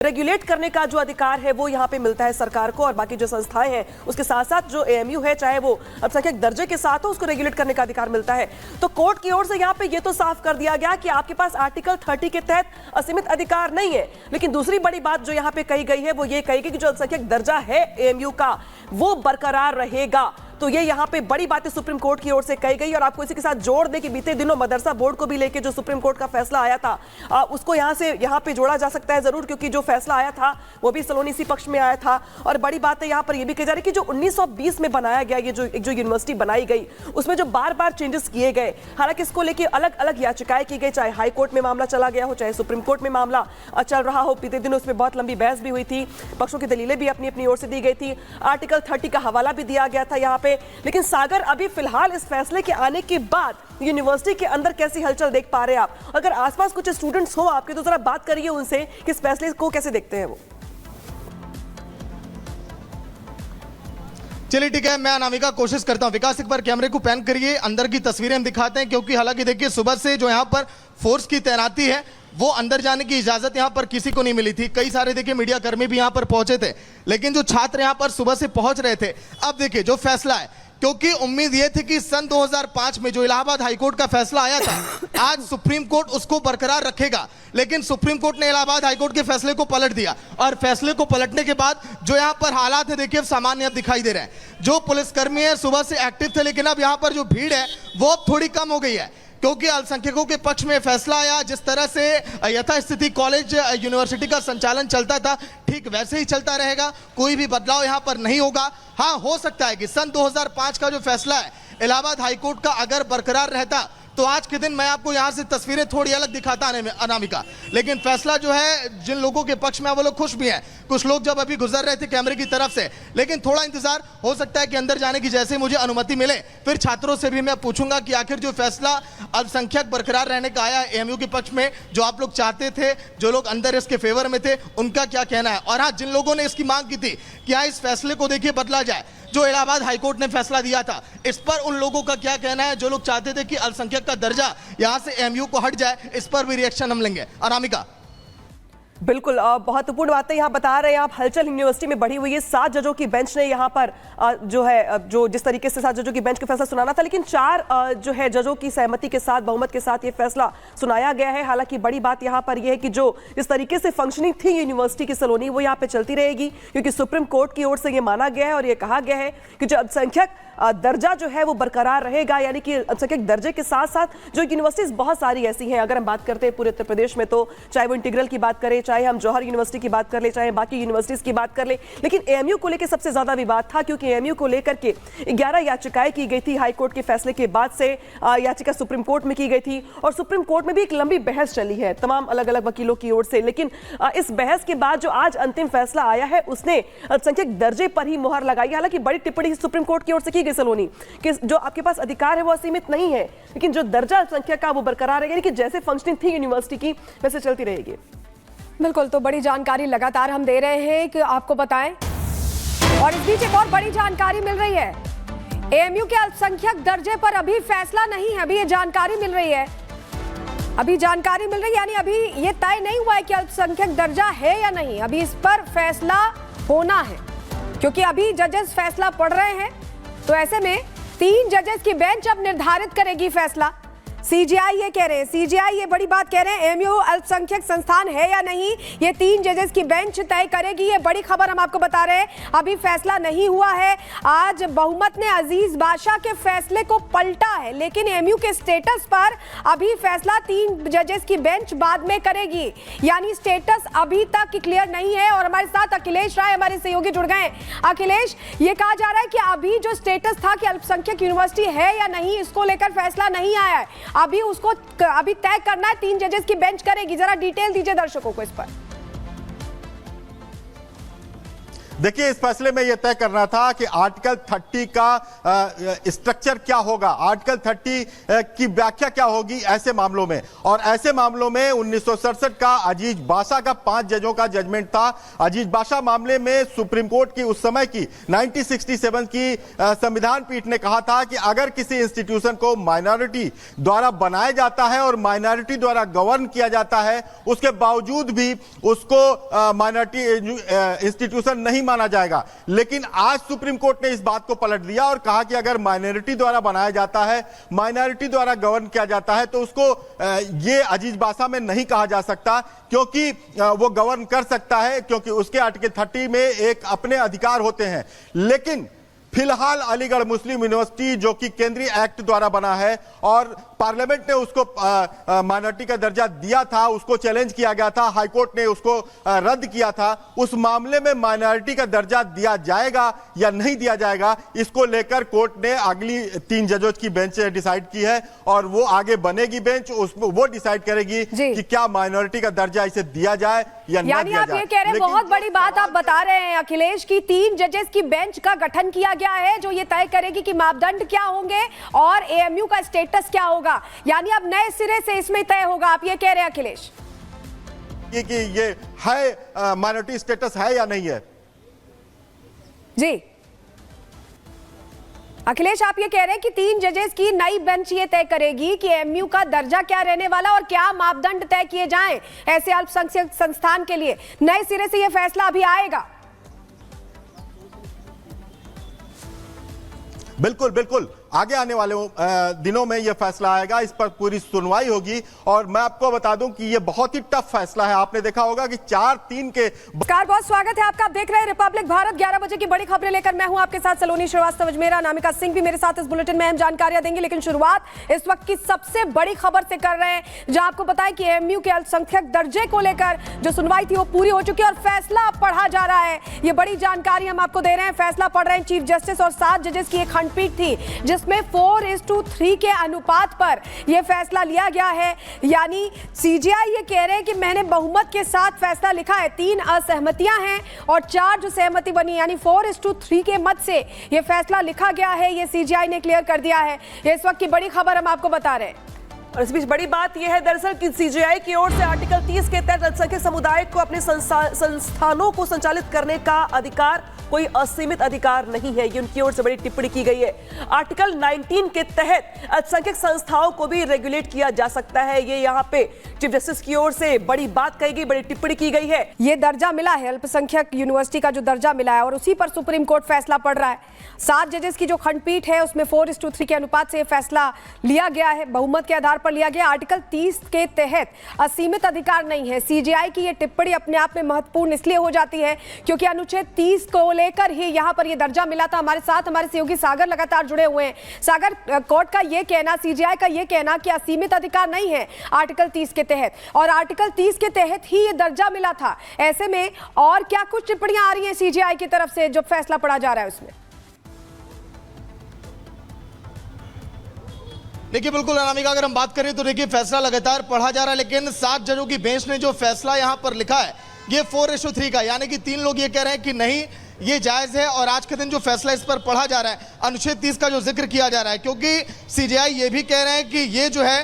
Regulate करने का जो अधिकार है वो यहाँ पे मिलता है सरकार को, और बाकी जो संस्थाएं हैं उसके साथ साथ जो एएमयू है, चाहे वो अल्पसंख्यक दर्जे के साथ हो, उसको रेगुलेट करने का अधिकार मिलता है। तो कोर्ट की ओर से यहाँ पे ये तो साफ कर दिया गया कि आपके पास आर्टिकल 30 के तहत असीमित अधिकार नहीं है। लेकिन दूसरी बड़ी बात जो यहाँ पे कही गई है वो ये कही गई कि जो अल्पसंख्यक दर्जा है एएमयू का वो बरकरार रहेगा। तो ये यहाँ पे बड़ी बातें सुप्रीम कोर्ट की ओर से कही गई। और आपको इसी के साथ जोड़ दें कि बीते दिनों मदरसा बोर्ड को भी लेके जो सुप्रीम कोर्ट का फैसला आया था, उसको यहाँ पे जोड़ा जा सकता है जरूर, क्योंकि जो फैसला आया था वो भी सलोनी इसी पक्ष में आया था। और बड़ी बात है यहाँ पर ये भी कही जा रही है कि जो 1920 में बनाया गया ये जो यूनिवर्सिटी बनाई गई उसमें जो बार बार चेंजेस किए गए, हालांकि इसको लेके अलग अलग याचिकाएं की गई, चाहे हाई कोर्ट में मामला चला गया हो, चाहे सुप्रीम कोर्ट में मामला चल रहा हो। बीते दिनों उसमें बहुत लंबी बहस भी हुई थी, पक्षों की दलीलें भी अपनी अपनी ओर से दी गई थी, आर्टिकल 30 का हवाला भी दिया गया था यहाँ पे। लेकिन अगर अभी फिलहाल इस फैसले के आने के बाद यूनिवर्सिटी के अंदर कैसी हलचल देख पा रहे हैं आप? अगर आसपास कुछ स्टूडेंट्स हो आपके तो जरा बात करिए उनसे कि इस फैसले को कैसे देखते हैं वो। चलिए ठीक है, मैं अनामिका कोशिश करता हूं। विकास एक बार कैमरे को पैन करिए, अंदर की तस्वीरें हम दिखाते हैं, क्योंकि हालांकि देखिए सुबह से जो यहां पर फोर्स की तैनाती है वो अंदर जाने की इजाजत यहां पर किसी को नहीं मिली थी। कई सारे देखिए मीडिया कर्मी भी यहां पर पहुंचे थे, लेकिन जो छात्र यहां पर सुबह से पहुंच रहे थे, अब देखिए जो फैसला है, क्योंकि उम्मीद यह थी कि सन 2005 में जो इलाहाबाद हाईकोर्ट का फैसला आया था, आज सुप्रीम कोर्ट उसको बरकरार रखेगा। लेकिन सुप्रीम कोर्ट ने इलाहाबाद हाईकोर्ट के फैसले को पलट दिया, और फैसले को पलटने के बाद जो यहां पर हालात है देखिए अब सामान्य अब दिखाई दे रहे हैं। जो पुलिसकर्मी है सुबह से एक्टिव थे, लेकिन अब यहां पर जो भीड़ है वो अब थोड़ी कम हो गई है, क्योंकि अल्पसंख्यकों के पक्ष में फैसला आया। जिस तरह से यथास्थिति कॉलेज यूनिवर्सिटी का संचालन चलता था ठीक वैसे ही चलता रहेगा, कोई भी बदलाव यहां पर नहीं होगा। हाँ, हो सकता है कि सन 2005 का जो फैसला है इलाहाबाद हाईकोर्ट का अगर बरकरार रहता तो आज के दिन मैं आपको यहां से तस्वीरें थोड़ी अलग दिखाता अनामिका। लेकिन फैसला जो है जिन लोगों के पक्ष में वो लोग खुश भी हैं, कुछ लोग जब अभी गुजर रहे थे कैमरे की तरफ से, लेकिन थोड़ा इंतजार हो सकता है कि अंदर जाने की जैसे मुझे अनुमति मिले फिर छात्रों से भी मैं पूछूंगा कि आखिर जो फैसला अल्पसंख्यक बरकरार रहने का आया एएमयू के पक्ष में, जो आप लोग चाहते थे, जो लोग अंदर इसके फेवर में थे, उनका क्या कहना है। और हाँ, जिन लोगों ने इसकी मांग की थी कि हाँ इस फैसले को देखिए बदला जाए, जो इलाहाबाद हाईकोर्ट ने फैसला दिया था, इस पर उन लोगों का क्या कहना है जो लोग चाहते थे कि अल्पसंख्यक का दर्जा यहां से एएमयू को हट जाए, इस पर भी रिएक्शन हम लेंगे। अनामिका। बिल्कुल, बहुत महत्वपूर्ण बातें यहाँ बता रहे हैं आप। हलचल यूनिवर्सिटी में बढ़ी हुई है। 7 जजों की बेंच ने यहाँ पर जो है जो जिस तरीके से 7 जजों की बेंच का फैसला सुनाना था, लेकिन 4 जो है जजों की सहमति के साथ, बहुमत के साथ ये फैसला सुनाया गया है। हालांकि बड़ी बात यहाँ पर यह है कि जो जिस तरीके से फंक्शनिंग थी यूनिवर्सिटी की सलोनी, वो यहाँ पे चलती रहेगी, क्योंकि सुप्रीम कोर्ट की ओर से ये माना गया है और ये कहा गया है कि जो अल्पसंख्यक दर्जा जो है वो बरकरार रहेगा। यानी कि अल्पसंख्यक दर्जे के साथ साथ जो यूनिवर्सिटीज बहुत सारी ऐसी हैं, अगर हम बात करते हैं पूरे उत्तर प्रदेश में, तो चाहे वो इंटीग्रल की बात करें, चाहे हम जौहर यूनिवर्सिटी की बात कर ले, चाहे बाकी यूनिवर्सिटीज की बात कर ले, लेकिन एएमयू को लेकर सबसे ज्यादा विवाद था, क्योंकि एएमयू को लेकर के 11 याचिकाएं की गई थी हाईकोर्ट के फैसले के बाद से। याचिका सुप्रीम कोर्ट में की गई थी और सुप्रीम कोर्ट में भी एक लंबी बहस चली है तमाम अलग अलग वकीलों की ओर से। लेकिन इस बहस के बाद जो आज अंतिम फैसला आया है उसने अल्पसंख्यक दर्जे पर ही मुहर लगाई। हालांकि बड़ी टिप्पणी सुप्रीम कोर्ट की ओर से की गई सलोनी कि जो आपके पास अधिकार है वो असीमित नहीं है, लेकिन जो दर्जा अल्पसंख्यक का वो बरकरार रहेगा, कि जैसे फंक्शनिंग थी यूनिवर्सिटी की वैसे चलती रहेगी। बिल्कुल, तो बड़ी जानकारी लगातार हम दे रहे हैं कि आपको बताएं। और इस बीच एक और बड़ी जानकारी मिल रही है, एएमयू के अल्पसंख्यक दर्जे पर अभी फैसला नहीं है। अभी ये जानकारी मिल रही है, अभी जानकारी मिल रही है, यानी अभी ये तय नहीं हुआ है कि अल्पसंख्यक दर्जा है या नहीं। अभी इस पर फैसला होना है, क्योंकि अभी जजेस फैसला पढ़ रहे हैं। तो ऐसे में 3 जजेस की बेंच अब निर्धारित करेगी फैसला। सीजीआई ये कह रहे हैं, सीजीआई ये बड़ी बात कह रहे हैं, एएमयू अल्पसंख्यक संस्थान है या नहीं, ये 3 जजेस की बेंच तय करेगी। ये बड़ी खबर हम आपको बता रहे हैं, अभी फैसला नहीं हुआ है। आज बहुमत ने अजीज बादशाह के फैसले को पलटा है, लेकिन एएमयू के स्टेटस पर अभी फैसला 3 जजेस की बेंच बाद में करेगी। यानी स्टेटस अभी तक क्लियर नहीं है। और हमारे साथ अखिलेश राय हमारे सहयोगी जुड़ गए हैं। अखिलेश, ये कहा जा रहा है कि अभी जो स्टेटस था कि अल्पसंख्यक यूनिवर्सिटी है या नहीं, इसको लेकर फैसला नहीं आया है, अभी उसको अभी तय करना है, 3 जजेस की बेंच करेगी। जरा डिटेल दीजिए दर्शकों को इस पर। देखिए, इस फैसले में यह तय करना था कि आर्टिकल 30 का स्ट्रक्चर क्या होगा, आर्टिकल 30 की व्याख्या क्या होगी ऐसे मामलों में। और ऐसे मामलों में 1967 का अजीज बाशा का 5 जजों का जजमेंट था। अजीज बाशा मामले में सुप्रीम कोर्ट की उस समय की 1967 की संविधान पीठ ने कहा था कि अगर किसी इंस्टीट्यूशन को माइनॉरिटी द्वारा बनाया जाता है और माइनॉरिटी द्वारा गवर्न किया जाता है, उसके बावजूद भी उसको माइनॉरिटी इंस्टीट्यूशन नहीं माना जाएगा। लेकिन आज सुप्रीम कोर्ट ने इस बात को पलट दिया और कहा कि अगर माइनॉरिटी द्वारा बनाया जाता है, माइनॉरिटी द्वारा गवर्न किया जाता है, तो उसको ये अजीज बाशा में नहीं कहा जा सकता, क्योंकि वो गवर्न कर सकता है, क्योंकि उसके आर्टिकल 30 में एक अपने अधिकार होते हैं। लेकिन फिलहाल अलीगढ़ मुस्लिम यूनिवर्सिटी, जो कि केंद्रीय एक्ट द्वारा बना है और पार्लियामेंट ने उसको माइनॉरिटी का दर्जा दिया था, उसको चैलेंज किया गया था, हाईकोर्ट ने उसको रद्द किया था, उस मामले में माइनॉरिटी का दर्जा दिया जाएगा या नहीं दिया जाएगा, इसको लेकर कोर्ट ने अगली 3 जजों की बेंच डिसाइड की है और वो आगे बनेगी बेंच, उसमें वो डिसाइड करेगी कि क्या माइनॉरिटी का दर्जा इसे दिया जाए या ना दिया आप जाए। ये कह रहे हैं, बहुत बड़ी बात आप बता रहे हैं अखिलेश की 3 जजेस की बेंच का गठन किया गया है जो ये तय करेगी कि मापदंड क्या होंगे और एएमयू का स्टेटस क्या होगा, यानी अब नए सिरे से इसमें तय होगा, आप ये कह रहे हैं अखिलेश? कि ये है माइनॉरिटी स्टेटस है या नहीं है। जी अखिलेश, आप ये कह रहे हैं कि 3 जजेस की नई बेंच ये तय करेगी कि एएमयू का दर्जा क्या रहने वाला और क्या मापदंड तय किए जाएं ऐसे अल्पसंख्यक संस्थान के लिए। नए सिरे से ये फैसला अभी आएगा। बिल्कुल बिल्कुल, आगे आने वाले दिनों में यह फैसला आएगा, इस पर पूरी सुनवाई होगी। और मैं आपको बता दूं कि यह बहुत ही टफ फैसला है। आपने देखा होगा कि 4-3 के। नमस्कार, बहुत स्वागत है आपका। आप देख रहे हैं रिपब्लिक भारत। 11 बजे की बड़ी खबरें लेकर मैं हूं आपके साथ सलोनी श्रीवास्तव अजमेरा, अनामिका सिंह भी मेरे साथ इस बुलेटिन में अहम जानकारियां देंगे। लेकिन शुरुआत इस वक्त की सबसे बड़ी खबर से कर रहे हैं, जहां आपको बताएं कि एएमयू के अल्पसंख्यक दर्जे को लेकर जो सुनवाई थी वो पूरी हो चुकी है और फैसला अब पढ़ा जा रहा है। ये बड़ी जानकारी हम आपको दे रहे हैं। फैसला पढ़ रहे हैं चीफ जस्टिस और 7 जजेस की एक खंडपीठ थी, जिसमें 4:3 के अनुपात पर यह फैसला लिया गया है। यानी सीजेआई ये कह रहे हैं कि मैंने बहुमत के साथ फैसला लिखा है, 3 असहमतियां हैं और 4 जो सहमति बनी, यानी 4:3 के मत से यह फैसला लिखा गया है। यह सीजेआई ने क्लियर कर दिया है। ये इस वक्त की बड़ी खबर हम आपको बता रहे हैं। और इस बीच बड़ी बात यह है दरअसल कि सीजेआई की ओर से आर्टिकल 30 के तहत अल्पसंख्यक समुदाय को अपने संस्थानों को संचालित करने का अधिकार कोई असीमित अधिकार नहीं है। ये उनकी ओर से बड़ी टिप्पणी की गई है। आर्टिकल 19 के तहत अल्पसंख्यक संस्थाओं को भी रेगुलेट किया जा सकता है। ये यहाँ पे चीफ जस्टिस की ओर से बड़ी बात कही गई, बड़ी टिप्पणी की गई है। ये दर्जा मिला है, अल्पसंख्यक यूनिवर्सिटी का जो दर्जा मिला है, और उसी पर सुप्रीम कोर्ट फैसला पड़ रहा है। 7 जजेस की जो खंडपीठ है उसमें 4:3 के अनुपात से फैसला लिया गया है, बहुमत के आधार पर लिया गया। आर्टिकल 30 के तहत असीमित अधिकार नहीं है। सीजेआई की ये टिप्पणी अपने आप में महत्वपूर्ण इसलिए हो जाती है क्योंकि अनुच्छेद 30 को लेकर ही यहां पर ये दर्जा मिला था। हमारे साथ हमारे सहयोगी सागर लगातार जुड़े हुए हैं। सागर, कोर्ट का ये कहना, सीजेआई का ये कहना कि असीमित अधिकार नहीं है आर्टिकल 30 के तहत, और आर्टिकल 30 के तहत ही ये दर्जा मिला था। ऐसे में और क्या कुछ टिप्पणियां आ रही हैं सीजेआई की तरफ से जो फैसला पढ़ा जा रहा है उसमें? देखिए बिल्कुल अनामिका, अगर हम बात करें तो देखिए फैसला लगातार पढ़ा जा रहा है, लेकिन 7 जजों की बेंच ने जो फैसला यहां पर लिखा है ये 4:3 का, यानी कि 3 लोग ये कह रहे हैं कि नहीं ये जायज है। और आज के दिन जो फैसला इस पर पढ़ा जा रहा है, अनुच्छेद 30 का जो जिक्र किया जा रहा है, क्योंकि सीजेआई ये भी कह रहे हैं कि ये जो है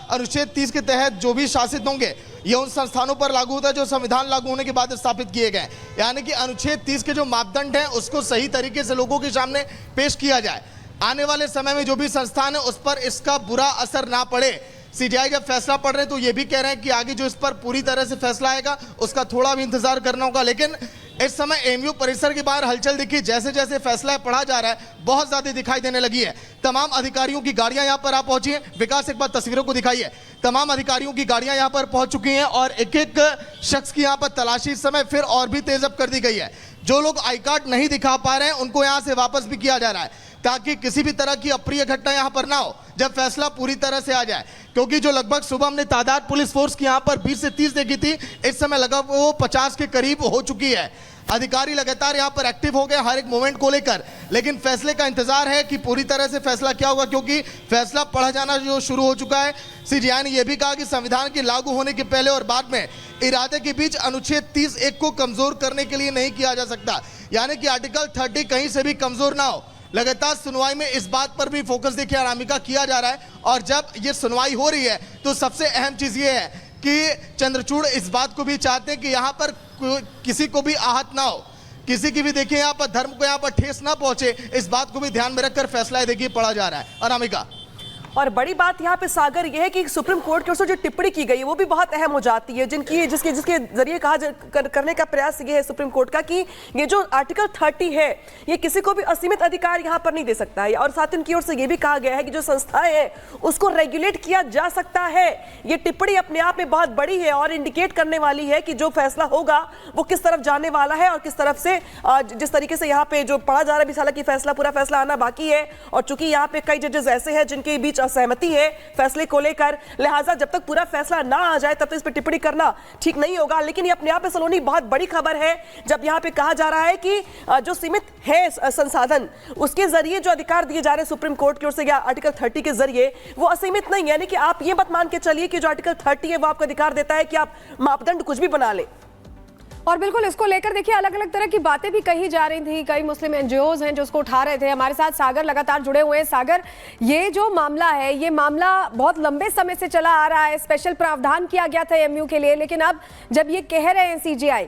अनुच्छेद 30 के तहत जो भी शासित होंगे ये उन संस्थानों पर लागू होता है जो संविधान लागू होने के बाद स्थापित किए गए। यानी कि अनुच्छेद 30 के जो मापदंड हैं उसको सही तरीके से लोगों के सामने पेश किया जाए, आने वाले समय में जो भी संस्थान है उस पर इसका बुरा असर ना पड़े। सीजेआई जब फैसला पढ़ रहे हैं तो ये भी कह रहे हैं कि आगे जो इस पर पूरी तरह से फैसला आएगा उसका थोड़ा भी इंतजार करना होगा। लेकिन इस समय एएमयू परिसर के बाहर हलचल दिखी, जैसे जैसे फैसला पढ़ा जा रहा है बहुत ज्यादा दिखाई देने लगी है। तमाम अधिकारियों की गाड़ियां यहां पर आ पहुंची हैं। विकास, एक बार तस्वीरों को दिखाइए। तमाम अधिकारियों की गाड़ियां यहां पर पहुंच चुकी हैं और एक एक शख्स की यहां पर तलाशी इस समय फिर और भी तेज अप कर दी गई है। जो लोग आई कार्ड नहीं दिखा पा रहे हैं उनको यहां से वापस भी किया जा रहा है ताकि किसी भी तरह की अप्रिय घटना यहां पर ना हो जब फैसला पूरी तरह से आ जाए। क्योंकि जो लगभग सुबह हमने तादाद पुलिस फोर्स की यहां पर 20 से 30 देखी थी, इस समय लगभग वो 50 के करीब हो चुकी है। अधिकारी लगातार यहाँ पर एक्टिव हो गए हर एक मोमेंट को लेकर, लेकिन फैसले का इंतजार है कि पूरी तरह से फैसला क्या होगा, क्योंकि फैसला पढ़ा जाना जो शुरू हो चुका है। सीजेआई ने यह भी कहा कि संविधान के लागू होने के पहले और बाद में इरादे के बीच अनुच्छेद 30(1) को कमजोर करने के लिए नहीं किया जा सकता, यानी कि आर्टिकल 30 कहीं से भी कमजोर ना हो। लगातार सुनवाई में इस बात पर भी फोकस देखिए अनामिका किया जा रहा है, और जब ये सुनवाई हो रही है तो सबसे अहम चीज ये है कि चंद्रचूड़ इस बात को भी चाहते हैं कि यहाँ पर किसी को भी आहत ना हो, किसी की भी देखिए यहाँ पर धर्म को यहाँ पर ठेस ना पहुंचे, इस बात को भी ध्यान में रखकर फैसला देखिए पढ़ा जा रहा है। अनामिका, और बड़ी बात यहाँ पे सागर ये है कि सुप्रीम कोर्ट की ओर से जो टिप्पणी की गई है वो भी बहुत अहम हो जाती है, जिसके जरिए करने का प्रयास ये है सुप्रीम कोर्ट का कि ये जो आर्टिकल 30 है ये किसी को भी असीमित अधिकार यहाँ पर नहीं दे सकता है, और साथ ही उनकी ओर से ये भी कहा गया है कि जो संस्थाएं हैं उसको रेगुलेट किया जा सकता है। ये टिप्पणी अपने आप में बहुत बड़ी है और इंडिकेट करने वाली है कि जो फैसला होगा वो किस तरफ जाने वाला है और किस तरफ से जिस तरीके से यहाँ पे जो पढ़ा जा रहा है, हालांकि फैसला पूरा फैसला आना बाकी है, और चूंकि यहाँ पे कई जजेस ऐसे हैं जिनके बीच असहमति है फैसले को लेकर, लिहाजा जब तक पूरा फैसला ना आ जाए तब तक इस पर टिप्पणी करना ठीक नहीं होगा। लेकिन ये अपने आप में सलोनी बहुत बड़ी खबर है जब यहां पे कहा जा रहा है कि जो सीमित है संसाधन उसके जरिए जो अधिकार दिए जा रहे हैं सुप्रीम कोर्ट की ओर से या आर्टिकल 30 के जरिए वो असीमित नहीं है, यानी कि आप ये मत मान के चलिए कि जो आर्टिकल 30 है वो आपको अधिकार देता है कि आप मापदंड कुछ भी बना ले। और बिल्कुल इसको लेकर देखिए अलग अलग तरह की बातें भी कही जा रही थी, कई मुस्लिम एनजीओज हैं जो उसको उठा रहे थे। हमारे साथ सागर लगातार जुड़े हुए हैं। सागर, ये जो मामला है ये मामला बहुत लंबे समय से चला आ रहा है, स्पेशल प्रावधान किया गया था एएमयू के लिए, लेकिन अब जब ये कह रहे हैं सीजेआई